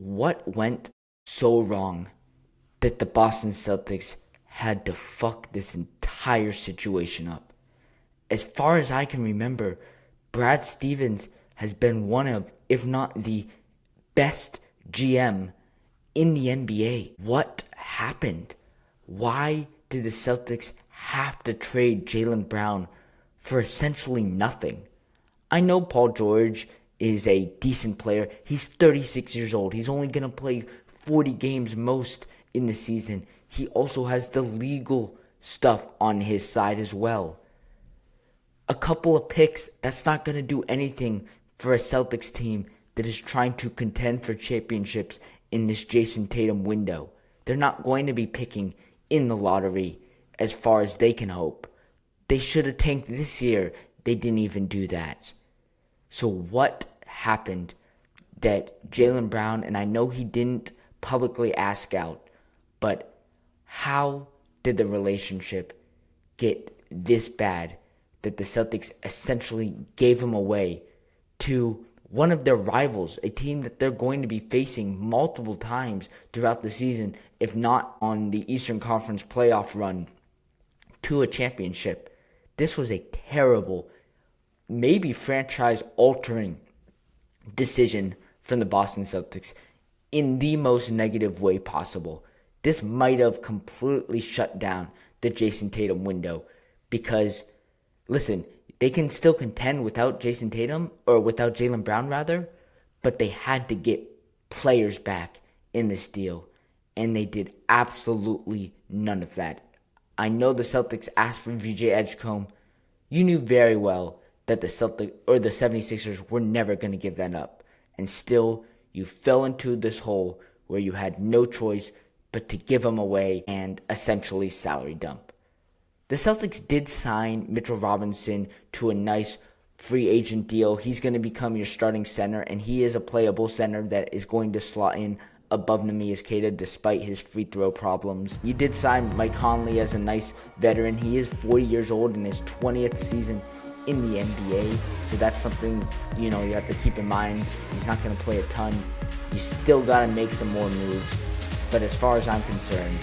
what went so wrong that the Boston Celtics had to fuck this entire situation up? As far as I can remember, Brad Stevens has been one of, if not the best GM in the NBA. What happened? Why did the Celtics have to trade Jaylen Brown for essentially nothing? I know Paul George is a decent player. He's 36 years old. He's only going to play 40 games most in the season. He also has the legal stuff on his side as well. A couple of picks, that's not going to do anything for a Celtics team that is trying to contend for championships in this Jayson Tatum window. They're not going to be picking in the lottery as far as they can hope. They should have tanked this year. They didn't even do that. So what happened that Jaylen Brown, and I know he didn't publicly ask out, but how did the relationship get this bad that the Celtics essentially gave him away to one of their rivals, a team that they're going to be facing multiple times throughout the season, if not on the Eastern Conference playoff run to a championship? This was a terrible, maybe franchise-altering decision from the Boston Celtics in the most negative way possible. This might have completely shut down the Jayson Tatum window because, listen, they can still contend without Jayson Tatum, or without Jaylen Brown rather, but they had to get players back in this deal, and they did absolutely none of that. I know the Celtics asked for VJ Edgecombe. You knew very well that the 76ers were never going to give that up, and still you fell into this hole where you had no choice but to give him away and essentially salary dump. The Celtics did sign Mitchell Robinson to a nice free agent deal. He's going to become your starting center, and he is a playable center that is going to slot in above Neemias Queta despite his free throw problems. You did sign Mike Conley as a nice veteran. He is 40 years old in his 20th season in the NBA, so that's something you have to keep in mind. He's not going to play a ton. You still got to make some more moves, but as far as I'm concerned,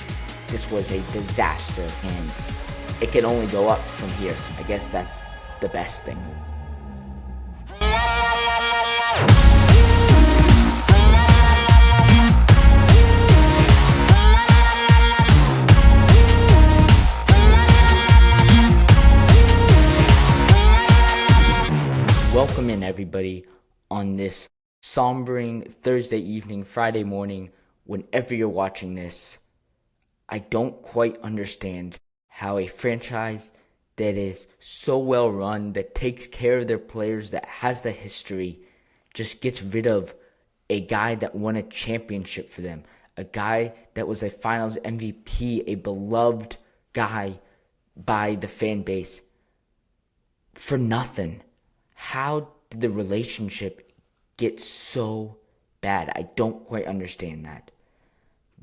this was a disaster, and it can only go up from here. I guess that's the best thing. Welcome in, everybody, on this sombering Thursday evening, Friday morning, whenever you're watching this. I don't quite understand how a franchise that is so well run, that takes care of their players, that has the history, just gets rid of a guy that won a championship for them, a guy that was a finals MVP, a beloved guy by the fan base, for nothing. How did the relationship get so bad? I don't quite understand that.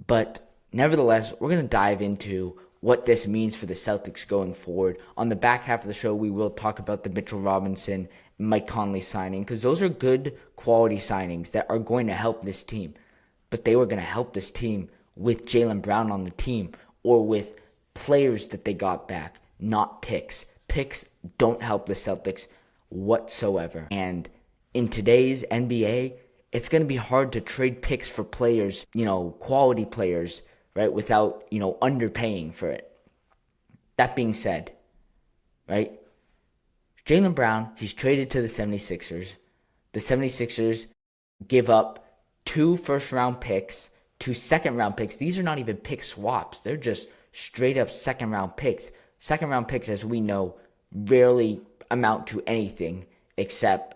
But nevertheless, we're going to dive into what this means for the Celtics going forward. On the back half of the show, we will talk about the Mitchell Robinson, Mike Conley signing, because those are good quality signings that are going to help this team. But they were going to help this team with Jaylen Brown on the team, or with players that they got back, not picks. Picks don't help the Celtics whatsoever. And in today's NBA, it's going to be hard to trade picks for players, quality players, right, without, underpaying for it. That being said, right, Jaylen Brown, he's traded to the 76ers. The 76ers give up 2 first-round picks, 2 second-round picks. These are not even pick swaps. They're just straight-up second-round picks. Second-round picks, as we know, rarely amount to anything except,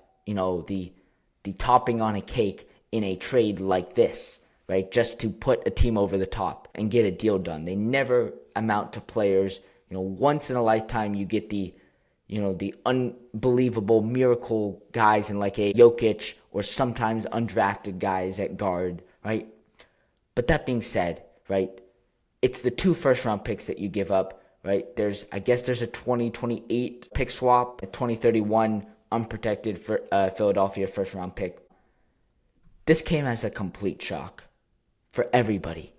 the topping on a cake in a trade like this, right? Just to put a team over the top and get a deal done. They never amount to players. Once in a lifetime you get the unbelievable miracle guys in like a Jokic, or sometimes undrafted guys at guard, right? But that being said, right, it's the 2 first-round picks that you give up, right? There's a 2028 pick swap, a 2031 unprotected for Philadelphia first-round pick. This came as a complete shock for everybody.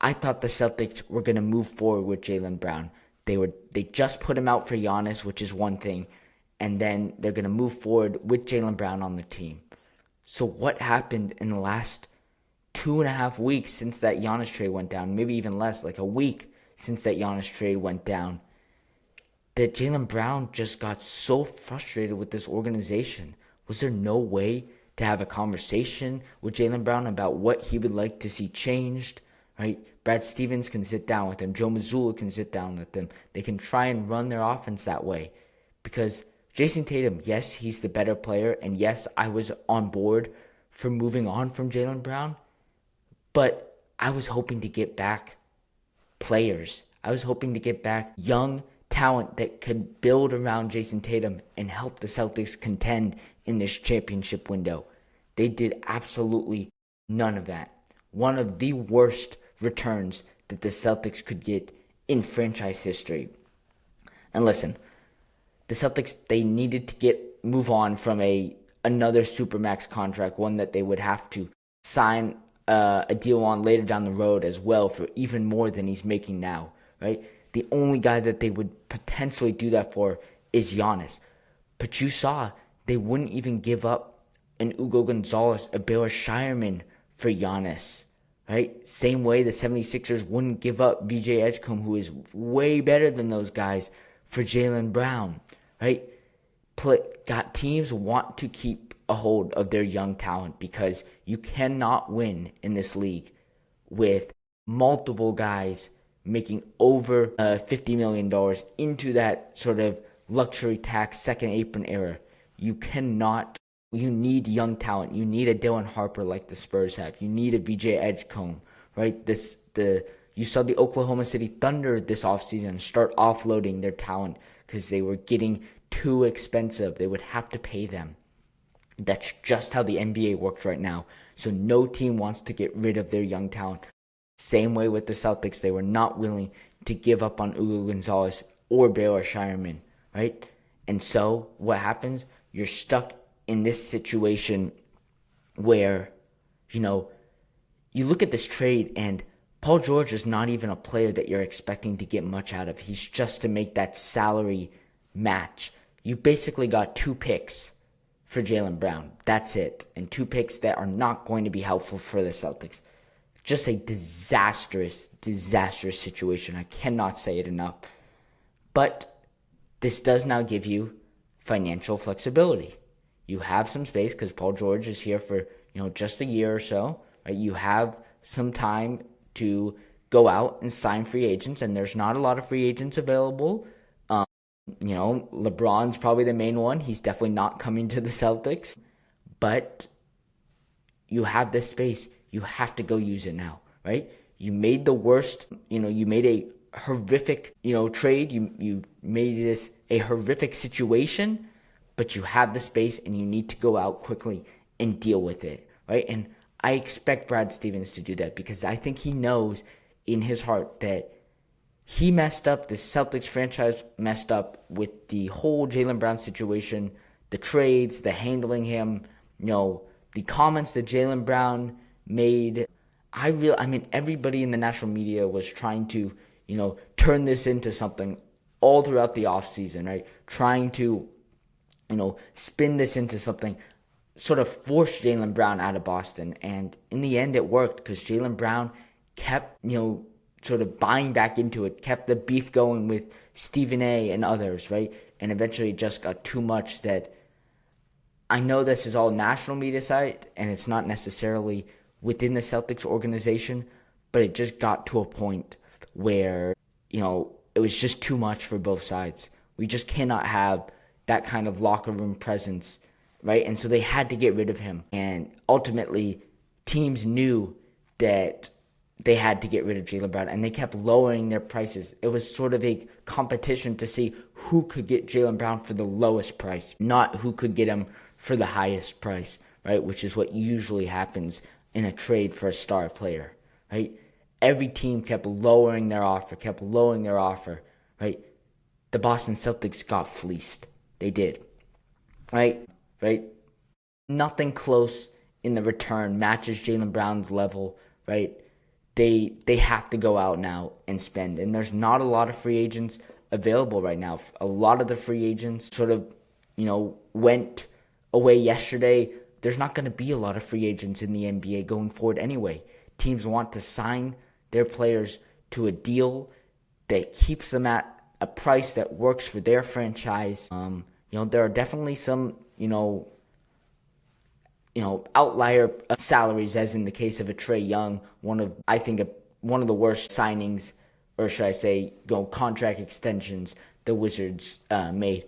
I thought the Celtics were going to move forward with Jaylen Brown. They just put him out for Giannis, which is one thing, and then they're going to move forward with Jaylen Brown on the team. So what happened in the last 2.5 weeks since that Giannis trade went down, maybe even less, like a week since that Giannis trade went down, that Jaylen Brown just got so frustrated with this organization? Was there no way to have a conversation with Jaylen Brown about what he would like to see changed? Right? Brad Stevens can sit down with him. Joe Mazzulla can sit down with them. They can try and run their offense that way. Because Jayson Tatum, yes, he's the better player. And yes, I was on board for moving on from Jaylen Brown. But I was hoping to get back players. I was hoping to get back young talent that could build around Jayson Tatum and help the Celtics contend in this championship window. They did absolutely none of that. One of the worst returns that the Celtics could get in franchise history. And listen, the Celtics, they needed to move on from another Supermax contract, one that they would have to sign a deal on later down the road as well for even more than he's making now, right? The only guy that they would potentially do that for is Giannis. But you saw they wouldn't even give up an Hugo Gonzalez, a Baylor Shireman for Giannis, right? Same way the 76ers wouldn't give up VJ Edgecombe, who is way better than those guys, for Jaylen Brown, right? Teams want to keep a hold of their young talent because you cannot win in this league with multiple guys making over $50 million into that sort of luxury tax second apron era. You need young talent. You need a Dylan Harper like the Spurs have. You need a VJ Edgecombe, right? You saw the Oklahoma City Thunder this offseason start offloading their talent because they were getting too expensive. They would have to pay them. That's just how the NBA works right now. So no team wants to get rid of their young talent. Same way with the Celtics. They were not willing to give up on Hugo Gonzalez or Baylor Shireman, right? And so what happens? You're stuck in this situation where, you look at this trade and Paul George is not even a player that you're expecting to get much out of. He's just to make that salary match. You basically got 2 picks for Jaylen Brown. That's it. And 2 picks that are not going to be helpful for the Celtics. Just a disastrous situation. I cannot say it enough. But this does now give you financial flexibility. You have some space because Paul George is here for, just a year or so. Right? You have some time to go out and sign free agents, and there's not a lot of free agents available. LeBron's probably the main one. He's definitely not coming to the Celtics. But you have this space. You have to go use it now, right? You made the worst, you made a horrific, trade. You made this a horrific situation, but you have the space and you need to go out quickly and deal with it, right? And I expect Brad Stevens to do that because I think he knows in his heart that he messed up. The Celtics franchise messed up with the whole Jaylen Brown situation, the trades, the handling him, the comments that Jaylen Brown made. Everybody in the national media was trying to, turn this into something all throughout the offseason, right? Trying to, spin this into something, sort of force Jaylen Brown out of Boston. And in the end, it worked because Jaylen Brown kept, sort of buying back into it, kept the beef going with Stephen A. and others, right? And eventually it just got too much that I know this is all national media site and it's not necessarily within the Celtics organization, but it just got to a point where, it was just too much for both sides. We just cannot have that kind of locker room presence, right? And so they had to get rid of him. And ultimately, teams knew that they had to get rid of Jaylen Brown, and they kept lowering their prices. It was sort of a competition to see who could get Jaylen Brown for the lowest price, not who could get him for the highest price, right? Which is what usually happens in a trade for a star player, right? Every team kept lowering their offer, right? The Boston Celtics got fleeced. They did, right? Nothing close in the return matches Jaylen Brown's level, right? They have to go out now and spend. And there's not a lot of free agents available right now. A lot of the free agents sort of, went away yesterday. There's not going to be a lot of free agents in the NBA going forward anyway. Teams want to sign their players to a deal that keeps them at a price that works for their franchise. There are definitely some, outlier salaries, as in the case of a Trae Young, one of the worst signings, or should I say, contract extensions the Wizards made.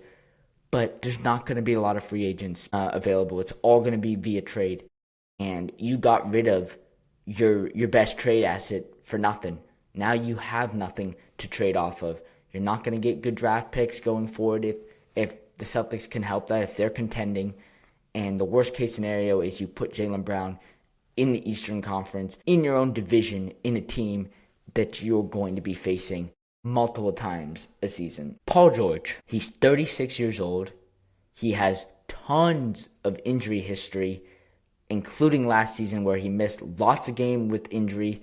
But there's not going to be a lot of free agents available. It's all going to be via trade, and you got rid of your best trade asset for nothing. Now you have nothing to trade off of. You're not going to get good draft picks going forward if the Celtics can help that, if they're contending. And the worst case scenario is you put Jaylen Brown in the Eastern Conference, in your own division, in a team that you're going to be facing multiple times a season. Paul George, he's 36 years old. He has tons of injury history, including last season where he missed lots of games with injury.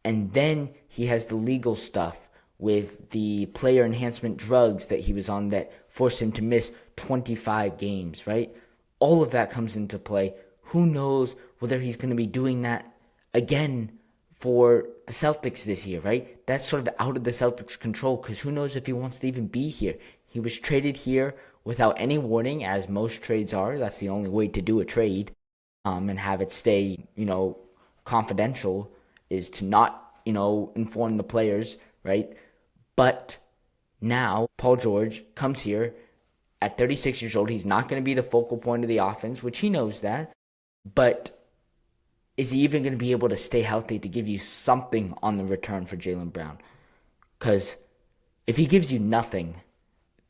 And then he has the legal stuff with the player enhancement drugs that he was on that forced him to miss 25 games, right? All of that comes into play. Who knows whether he's going to be doing that again for the Celtics this year, right? That's sort of out of the Celtics' control, because who knows if he wants to even be here. He was traded here without any warning, as most trades are. That's the only way to do a trade, and have it stay, confidential, is to not, inform the players, right? But now Paul George comes here at 36 years old. He's not going to be the focal point of the offense, which he knows that. But is he even going to be able to stay healthy to give you something on the return for Jaylen Brown? Because if he gives you nothing,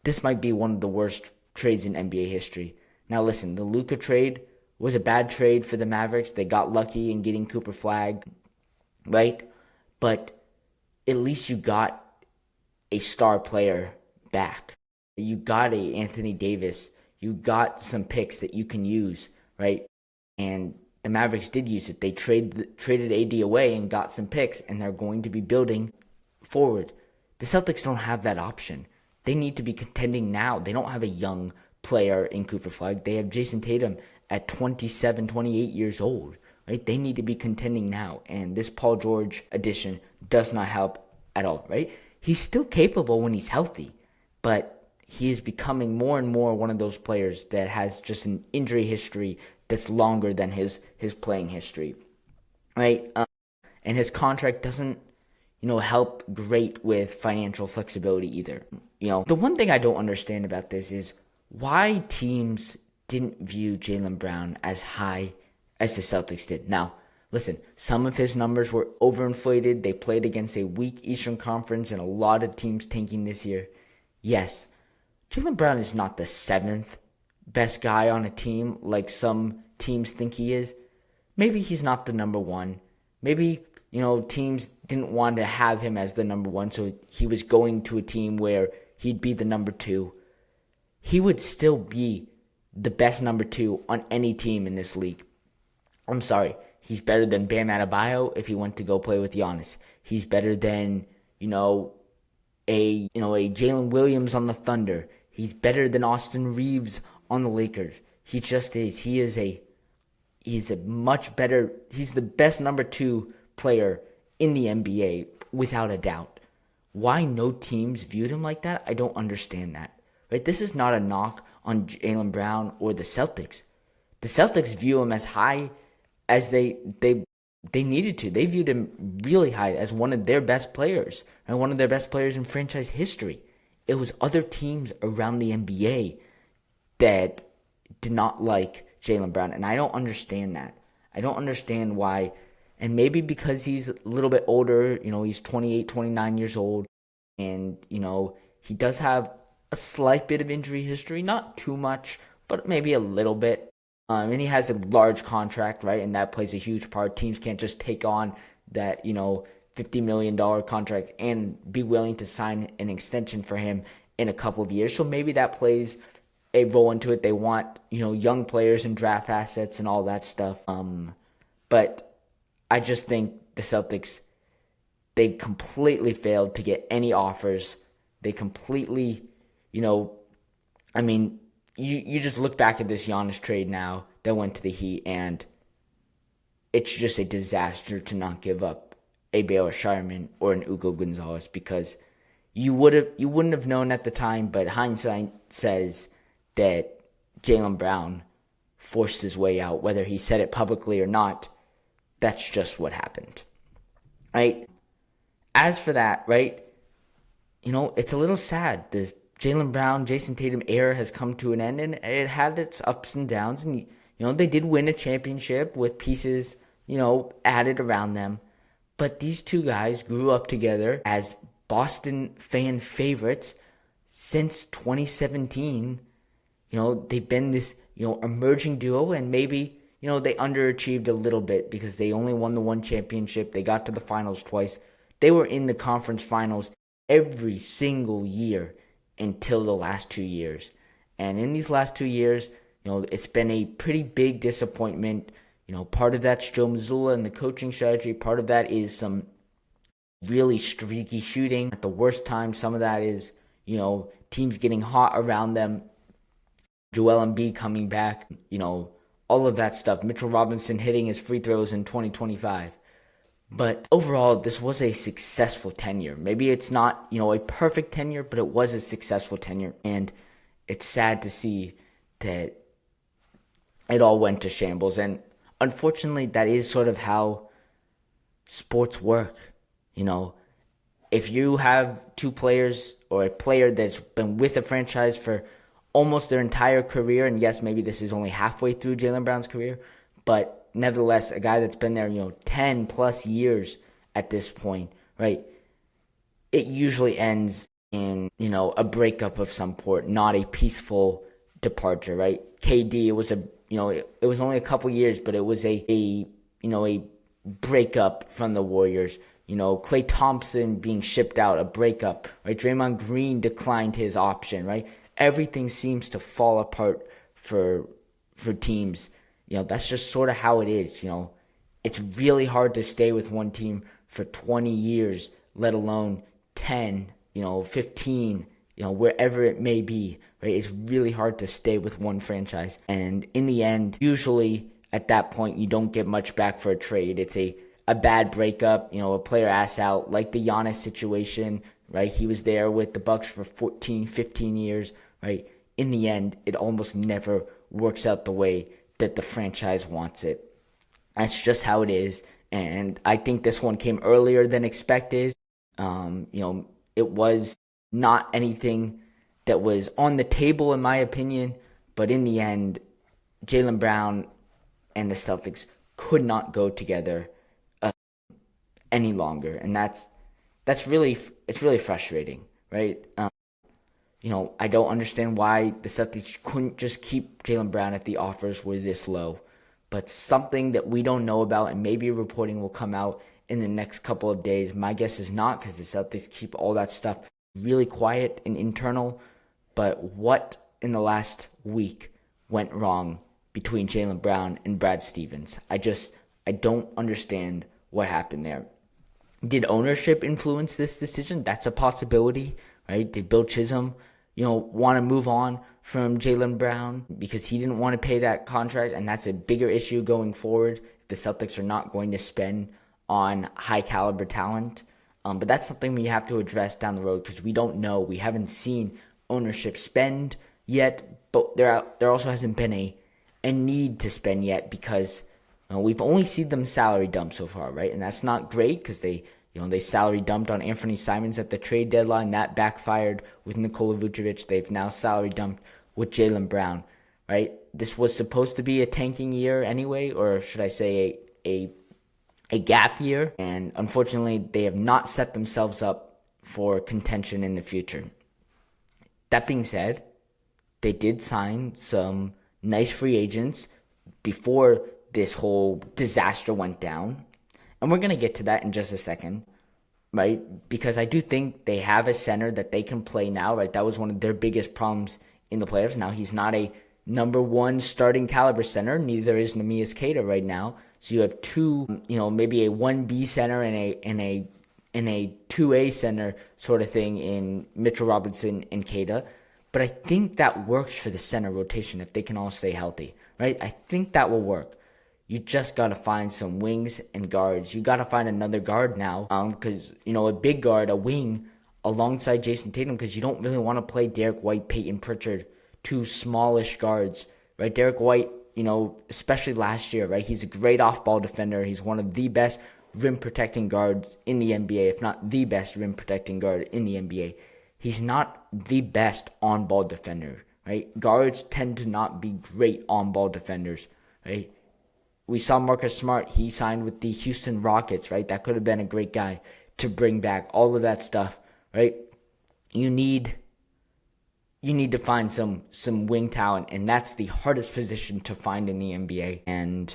this might be one of the worst trades in NBA history. Now listen, the Luka trade was a bad trade for the Mavericks. They got lucky in getting Cooper Flag, right? But at least you got a star player back. You got a Anthony Davis. You got some picks that you can use, right? And the Mavericks did use it. They traded AD away and got some picks, and they're going to be building forward. The Celtics don't have that option. They need to be contending now. They don't have a young player in Cooper Flag. They have Jayson Tatum at 27, 28 years old, right? They need to be contending now, and this Paul George addition does not help at all, right? He's still capable when he's healthy, but he is becoming more and more one of those players that has just an injury history that's longer than his playing history, right? And his contract doesn't, help great with financial flexibility either. The one thing I don't understand about this is why teams didn't view Jaylen Brown as high as the Celtics did. Now, listen, some of his numbers were overinflated. They played against a weak Eastern Conference and a lot of teams tanking this year. Yes, Jaylen Brown is not the seventh best guy on a team like some teams think he is. Maybe he's not the number one. Maybe, teams didn't want to have him as the number one, so he was going to a team where he'd be the number two. He would still be the best number two on any team in this league. I'm sorry. He's better than Bam Adebayo if he went to go play with Giannis. He's better than, a Jalen Williams on the Thunder. He's better than Austin Reeves on the Lakers. He just is. He's the best number two player in the NBA without a doubt. Why no teams viewed him like that, I don't understand that. Right? This is not a knock on Jaylen Brown or the Celtics. The Celtics view him as high as they needed to. They viewed him really high as one of their best players, and one of their best players in franchise history. It was other teams around the NBA that did not like Jaylen Brown, and I don't understand that. I don't understand why, and maybe because he's a little bit older, he's 28, 29 years old, and, he does have a slight bit of injury history, not too much, but maybe a little bit. And he has a large contract, right? And that plays a huge part. Teams can't just take on that, $50 million contract and be willing to sign an extension for him in a couple of years. So maybe that plays a role into it. They want, young players and draft assets and all that stuff. But I just think the Celtics, they completely failed to get any offers. They completely, I mean, you just look back at this Giannis trade now that went to the Heat, and it's just a disaster to not give up a Baylor Shireman or an Ugo Gonzalez, because you wouldn't have known at the time, but hindsight says that Jaylen Brown forced his way out, whether he said it publicly or not. That's just what happened, right? As for that, right, it's a little sad. The Jaylen Brown, Jayson Tatum era has come to an end, and it had its ups and downs. And, they did win a championship with pieces, added around them. But these two guys grew up together as Boston fan favorites since 2017. They've been this, emerging duo, and maybe, they underachieved a little bit because they only won the one championship. They got to the finals twice. They were in the conference finals every single year until the last 2 years. And in these last 2 years, it's been a pretty big disappointment. Part of that's Joe Mazzulla and the coaching strategy. Part of that is some really streaky shooting at the worst time. Some of that is, teams getting hot around them. Joel Embiid coming back, all of that stuff. Mitchell Robinson hitting his free throws in 2025. But overall, this was a successful tenure. Maybe it's not, a perfect tenure, but it was a successful tenure. And it's sad to see that it all went to shambles. And unfortunately, that is sort of how sports work. If you have two players or a player that's been with a franchise for almost their entire career, and yes, maybe this is only halfway through Jaylen Brown's career, but nevertheless, a guy that's been there, 10 plus years at this point, right? It usually ends in, a breakup of some sort, not a peaceful departure, right? KD, it was it was only a couple years, but it was a breakup from the Warriors. Klay Thompson being shipped out, a breakup, right? Draymond Green declined his option, right? Everything seems to fall apart for teams. That's just sort of how it is. It's really hard to stay with one team for 20 years, let alone 10, 15, wherever it may be, right? It's really hard to stay with one franchise. And in the end, usually at that point, you don't get much back for a trade. It's a bad breakup, a player ass out, like the Giannis situation, right? He was there with the Bucks for 14, 15 years, right? In the end, it almost never works out the way that the franchise wants it. That's just how it is. And I think this one came earlier than expected. It was not anything that was on the table, in my opinion. But in the end, Jaylen Brown and the Celtics could not go together any longer. And it's really frustrating, right? I don't understand why the Celtics couldn't just keep Jaylen Brown if the offers were this low. But something that we don't know about, and maybe reporting will come out in the next couple of days. My guess is not, because the Celtics keep all that stuff really quiet and internal. But what in the last week went wrong between Jaylen Brown and Brad Stevens? I don't understand what happened there. Did ownership influence this decision? That's a possibility, right? Did Bill Chisholm, want to move on from Jaylen Brown because he didn't want to pay that contract? And that's a bigger issue going forward if the Celtics are not going to spend on high caliber talent. But that's something we have to address down the road, because we don't know. We haven't seen ownership spend yet, but there also hasn't been a need to spend yet, because we've only seen them salary dump so far, right? And that's not great, because they salary dumped on Anthony Simons at the trade deadline. That backfired with Nikola Vucevic. They've now salary dumped with Jaylen Brown, right? This was supposed to be a tanking year anyway, or should I say a gap year. And unfortunately, they have not set themselves up for contention in the future. That being said, they did sign some nice free agents before this whole disaster went down. And we're going to get to that in just a second, right? Because I do think they have a center that they can play now, right? That was one of their biggest problems in the playoffs. Now, he's not a number one starting caliber center. Neither is Neemias Queta right now. So you have two, maybe a 1B center and a 2A center sort of thing in Mitchell Robinson and Queta. But I think that works for the center rotation if they can all stay healthy, right? I think that will work. You just got to find some wings and guards. You got to find another guard now because, a big guard, a wing alongside Jayson Tatum, because you don't really want to play Derek White, Peyton Pritchard, two smallish guards, right? Derek White, especially last year, right? He's a great off-ball defender. He's one of the best rim-protecting guards in the NBA, if not the best rim-protecting guard in the NBA. He's not the best on-ball defender, right? Guards tend to not be great on-ball defenders, right? We saw Marcus Smart. He signed with the Houston Rockets, right? That could have been a great guy to bring back. All of that stuff, right? You need to find some wing talent, and that's the hardest position to find in the NBA. And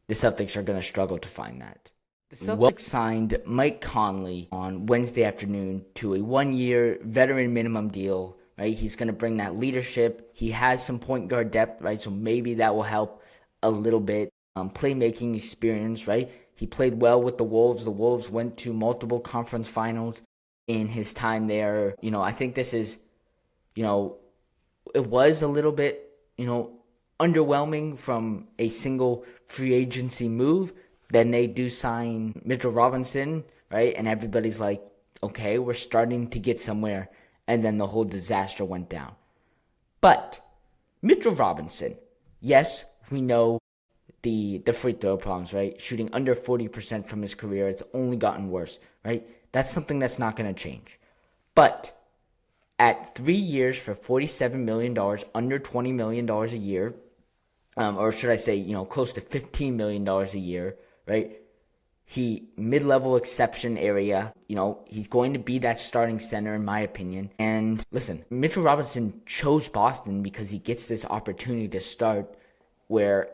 the Celtics are going to struggle to find that. The Celtics signed Mike Conley on Wednesday afternoon to a 1-year veteran minimum deal, right? He's going to bring that leadership. He has some point guard depth, right? So maybe that will help a little bit. Playmaking experience, right? He played well with the Wolves. The Wolves went to multiple conference finals in his time there. I think this is, it was a little bit, underwhelming from a single free agency move. Then they do sign Mitchell Robinson, right? And everybody's like, okay, we're starting to get somewhere. And then the whole disaster went down. But Mitchell Robinson, yes, we know the free throw problems, right? Shooting under 40% from his career. It's only gotten worse, right? That's something that's not going to change. But at 3 years for $47 million, under $20 million a year, or should I say, close to $15 million a year, right? He mid-level exception area, he's going to be that starting center in my opinion. And listen, Mitchell Robinson chose Boston because he gets this opportunity to start where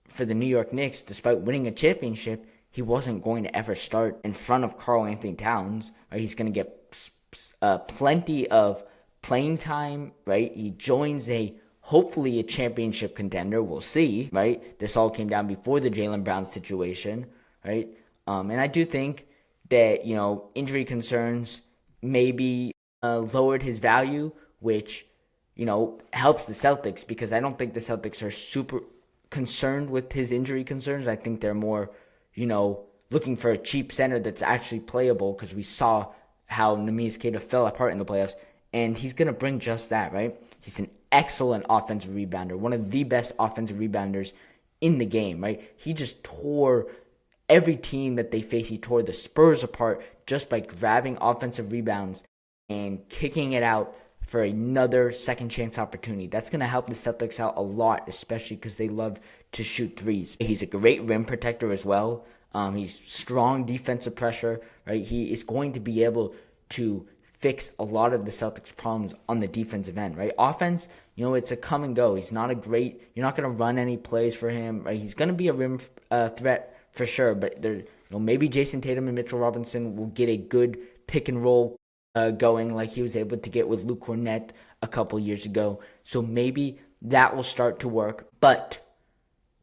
for the New York Knicks, despite winning a championship, he wasn't going to ever start in front of Karl Anthony Towns. Right? He's going to get plenty of playing time, right? He joins hopefully a championship contender. We'll see, right? This all came down before the Jaylen Brown situation, right? And I do think that, injury concerns maybe lowered his value, which, helps the Celtics because I don't think the Celtics are super concerned with his injury concerns. I think they're more, looking for a cheap center that's actually playable because we saw how Neemias Queta fell apart in the playoffs, and he's going to bring just that, right? He's an excellent offensive rebounder, one of the best offensive rebounders in the game, right? He just tore every team that they face. He tore the Spurs apart just by grabbing offensive rebounds and kicking it out for another second chance opportunity. That's going to help the Celtics out a lot, especially because they love to shoot threes. He's a great rim protector as well. He's strong defensive pressure, right? He is going to be able to fix a lot of the Celtics' problems on the defensive end, right? Offense, it's a come and go. He's not you're not going to run any plays for him, right? He's going to be a rim threat for sure, but maybe Jayson Tatum and Mitchell Robinson will get a good pick and roll going like he was able to get with Luke Cornett a couple years ago. So maybe that will start to work. But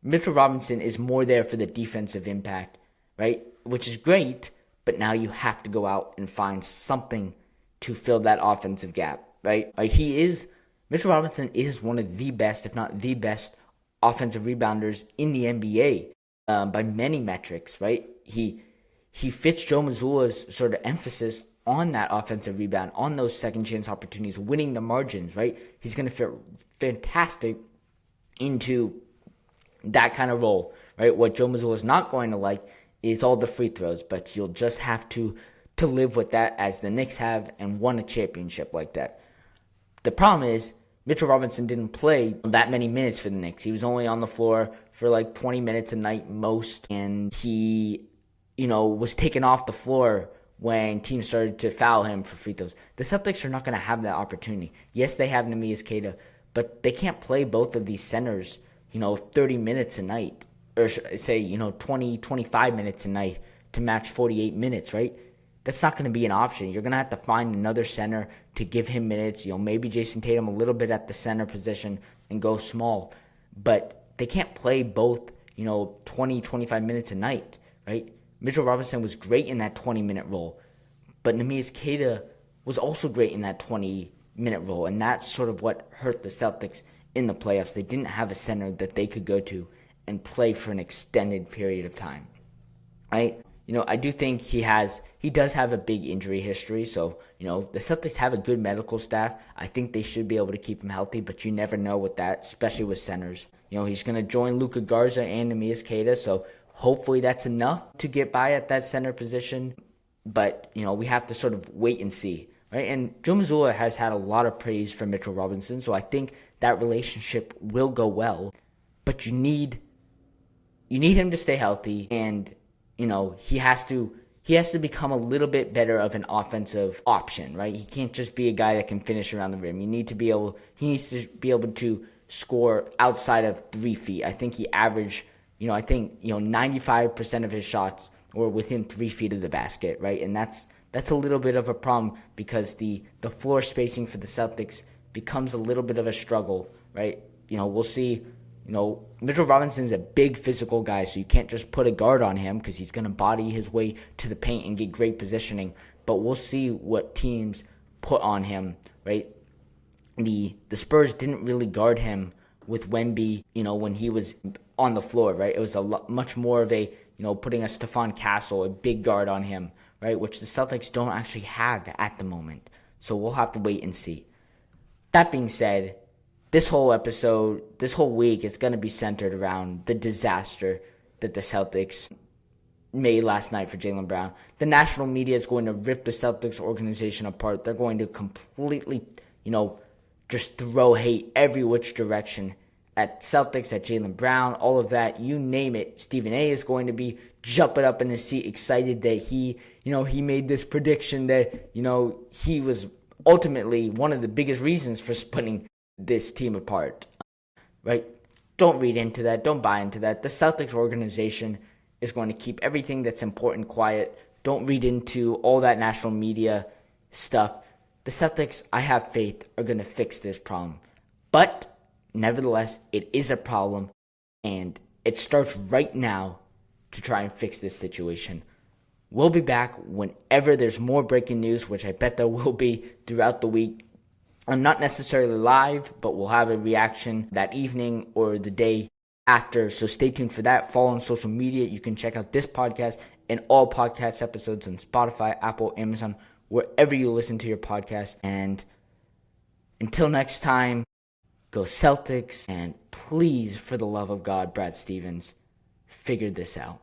Mitchell Robinson is more there for the defensive impact, right? Which is great, but now you have to go out and find something to fill that offensive gap, right? Mitchell Robinson is one of the best, if not the best, offensive rebounders in the NBA by many metrics, right? He fits Joe Mazzulla's sort of emphasis on that offensive rebound, on those second chance opportunities, winning the margins, right? He's going to fit fantastic into that kind of role, right? What Joe Mazzulla is not going to like is all the free throws, but you'll just have to live with that as the Knicks have and won a championship like that. The problem is Mitchell Robinson didn't play that many minutes for the Knicks. He was only on the floor for like 20 minutes a night most, and he, was taken off the floor when teams started to foul him for free throws. The Celtics are not going to have that opportunity. Yes, they have Neemias Queta, but they can't play both of these centers, 30 minutes a night, or say, 20, 25 minutes a night to match 48 minutes, right? that's not going to be an option. You're going to have to find another center to give him minutes. Maybe Jayson Tatum a little bit at the center position and go small. But they can't play both, 20, 25 minutes a night, right? Mitchell Robinson was great in that 20-minute role. But Neemias Queta was also great in that 20-minute role. And that's sort of what hurt the Celtics in the playoffs. They didn't have a center that they could go to and play for an extended period of time, right? I do think he does have a big injury history. So, the Celtics have a good medical staff. I think they should be able to keep him healthy, but you never know with that, especially with centers. He's going to join Luka Garza and Neemias Queta, so hopefully that's enough to get by at that center position. But, we have to sort of wait and see, right? And Joe Mazzulla has had a lot of praise for Mitchell Robinson, so I think that relationship will go well. But you need him to stay healthy, and he has to become a little bit better of an offensive option, right? He can't just be a guy that can finish around the rim. He needs to be able to score outside of 3 feet. I think he averaged, 95% of his shots were within 3 feet of the basket, right? And that's a little bit of a problem because the floor spacing for the Celtics becomes a little bit of a struggle, right? We'll see. Mitchell Robinson's a big physical guy, so you can't just put a guard on him because he's going to body his way to the paint and get great positioning. But we'll see what teams put on him, right? The Spurs didn't really guard him with Wemby, when he was on the floor, right? It was much more of a, putting a Stephon Castle, a big guard on him, right? Which the Celtics don't actually have at the moment. So we'll have to wait and see. That being said, this whole week is going to be centered around the disaster that the Celtics made last night for Jaylen Brown. The national media is going to rip the Celtics organization apart. They're going to completely, just throw hate every which direction at Celtics, at Jaylen Brown, all of that, you name it. Stephen A is going to be jumping up in his seat, excited that he made this prediction that, he was ultimately one of the biggest reasons for splitting this team apart, right? Don't read into that. Don't buy into that. The Celtics organization is going to keep everything that's important quiet. Don't read into all that national media stuff. The Celtics, I have faith, are going to fix this problem. But nevertheless, it is a problem, and it starts right now to try and fix this situation. We'll be back whenever there's more breaking news, which I bet there will be throughout the week. I'm not necessarily live, but we'll have a reaction that evening or the day after. So stay tuned for that. Follow on social media. You can check out this podcast and all podcast episodes on Spotify, Apple, Amazon, wherever you listen to your podcast. And until next time, go Celtics. And please, for the love of God, Brad Stevens, figure this out.